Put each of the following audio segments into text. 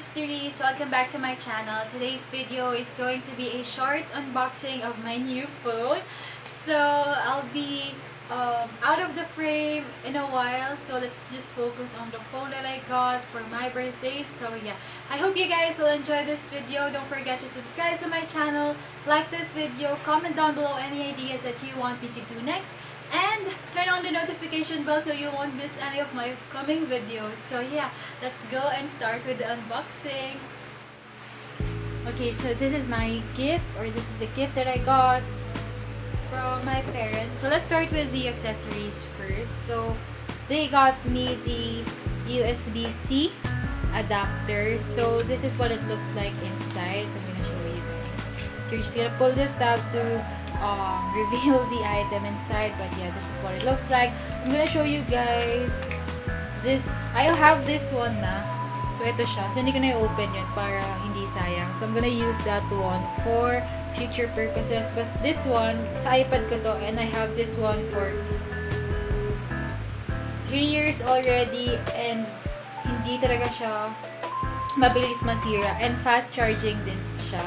Therese. Welcome back to my channel. Today's video is going to be a short unboxing of my new phone. So I'll be out of the frame in a while, so let's just focus on the phone that I got for my birthday. So yeah, I hope you guys will enjoy this video. Don't forget to subscribe to my channel, like this video, comment down below any ideas that you want me to do next, and turn on the notification bell so you won't miss any of my coming videos. So yeah, let's go and start with the unboxing. Okay, so this is my gift, or this is the gift that I got from my parents. So let's start with the accessories first. So they got me the USB-C adapter. So this is what it looks like inside. So I'm gonna show you guys. So you're just gonna pull this tab to reveal the item inside, but yeah, this is what it looks like. I'm gonna show you guys this. I have this one na, so ito siya, so hindi ko na i-open yun para hindi sayang. So I'm gonna use that one for future purposes, but this one sa iPad ko to, and I have this one for 3 years already, and hindi talaga siya mabilis masira, and fast charging din siya.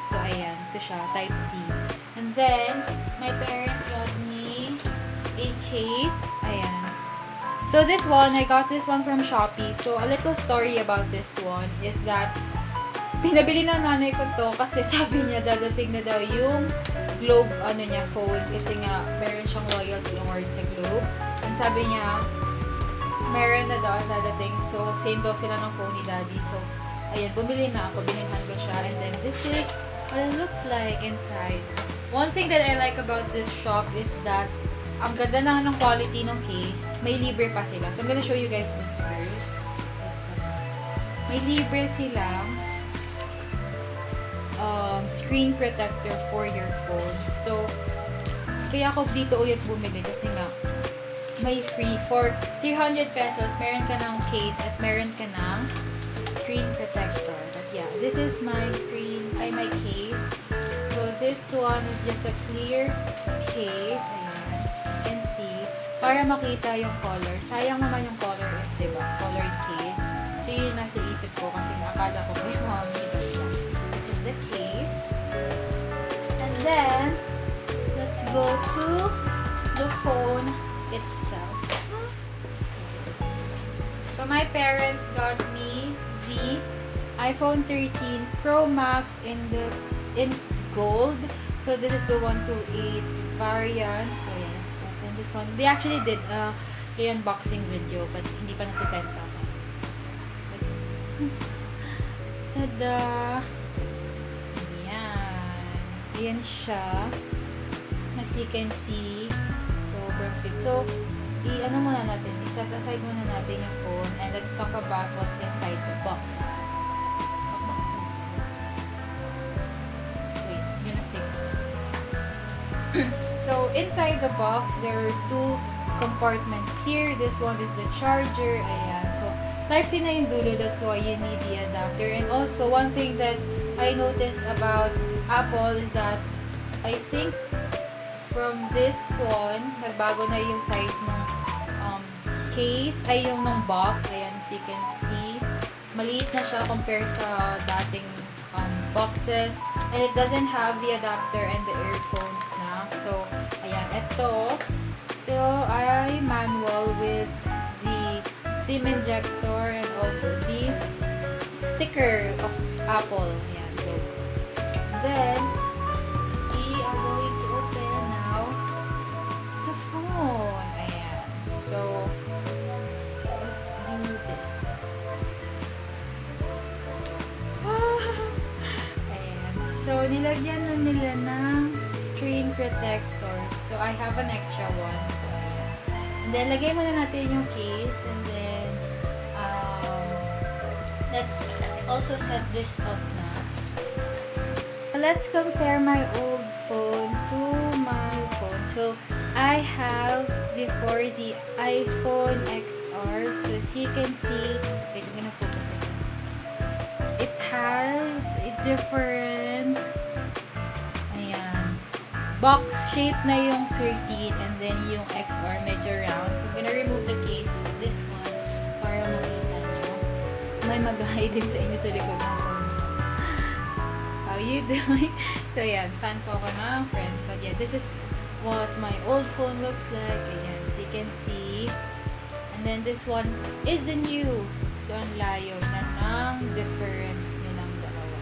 So ayan, ito siya, type C. And then, my parents got me a case. Ayan. So this one, I got this one from Shopee. So a little story about this one is that pinabili ng nanay ko to kasi sabi niya dadating na daw yung Globe phone, kasi nga meron siyang loyalty award sa Globe. And sabi niya, meron na daw dadating. So same daw sila ng phone ni Daddy. So ayan, bumili na ako, binilhan ko siya. And then this is what it looks like inside. One thing that I like about this shop is that ang ganda na ng quality ng case. May libre pa sila. So I'm gonna show you guys this first. May libre silang screen protector for your phone. So kaya ako dito ulit bumili kasi nga may free for 300 pesos. Meron ka ng case at meron ka ng screen protector. But yeah, this is my my case. So this one is just a clear case. Ayan. You can see. Para makita yung color. Sayang naman yung color if, diba? Colored case. So yun nasa isip ko kasi akala ko yung mommy. But yeah. This is the case. And then, let's go to the phone itself. So my parents got me the iPhone 13 Pro Max in gold. So this is the 128 variant. So yeah, let's open this one. They actually did a unboxing video, but hindi pa nasa-send sa akin. Let's tada! Ayan. Ayan siya. As you can see, so perfect. So i-ano muna natin, i-set aside muna natin yung phone, and let's talk about what's inside the box. So inside the box, there are two compartments here. This one is the charger. Ayan. So Type-C na yung dulo. That's why you need the adapter. And also, one thing that I noticed about Apple is that I think from this one, nagbago na yung size ng case, ay yung ng box. Ayan, as you can see. Maliit na siya compare sa dating boxes. And it doesn't have the adapter and the earphones na. So, ayan. Ito ay manual with the SIM injector and also the sticker of Apple. Ayan. So, then, we are going to open now the phone. Ayan. So, let's do this. So, nilagyan na nila ng screen protector. So, I have an extra one. So, ayan. And then, lagay muna natin yung case. And then, let's also set this up na. Let's compare my old phone to my phone. So, I have before the iPhone XR. So, as you can see, wait, I'm gonna focus it. It has a different box shape na yung 13, and then yung XR medyo round. So I'm gonna remove the case of this one para makita nyo. may mag-hi din sa inyo sa likod ng phone. How you doing? So, yan. Fan po ako ng Friends. But yeah, this is what my old phone looks like. Ayan. So, you can see. And then, this one is the new. So, ang layo na ng difference nilang dalawa.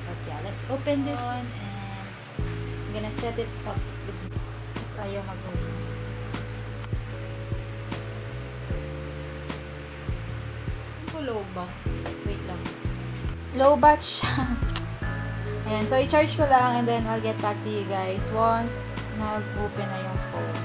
But yeah, let's open this one. And I'm gonna set it up. Ayaw mag-open. Low ba? Wait lang. Low bat siya. Ayan. So, i-charge ko lang and then I'll get back to you guys once nag-open na yung phone.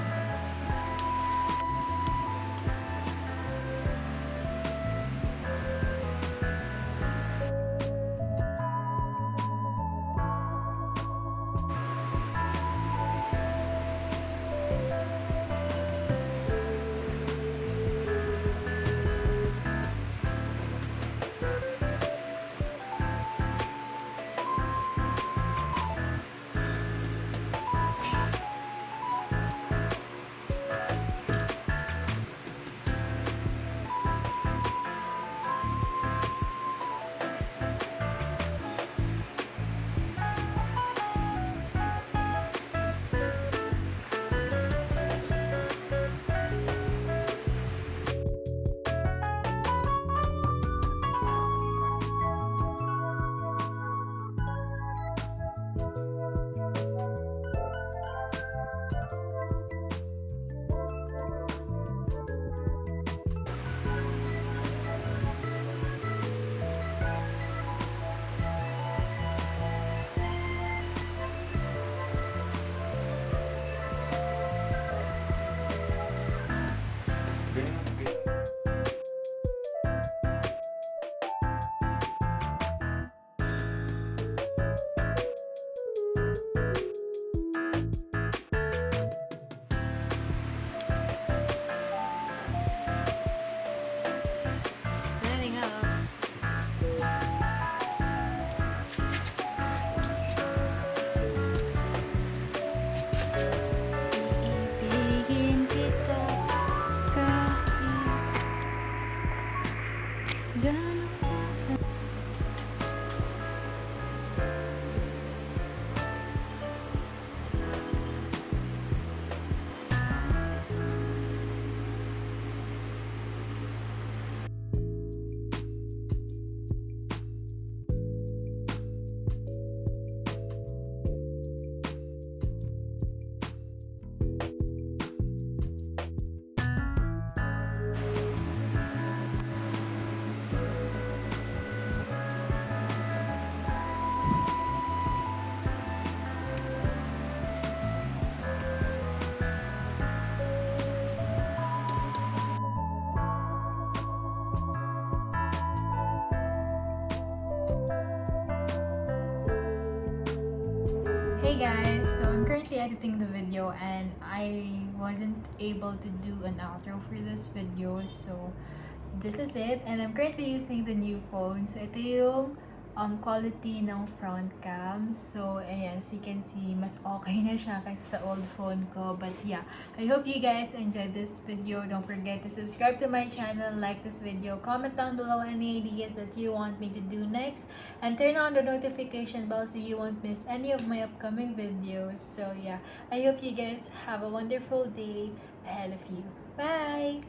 Hey guys, so I'm currently editing the video and I wasn't able to do an outro for this video, so this is it. And I'm currently using the new phone. So ito yung quality ng front cam. So ayan, as you can see, mas okay na siya kaysa sa old phone ko. But yeah, I hope you guys enjoyed this video. Don't forget to subscribe to my channel, like this video, comment down below any ideas that you want me to do next, and turn on the notification bell so you won't miss any of my upcoming videos. So yeah, I hope you guys have a wonderful day ahead of you. Bye!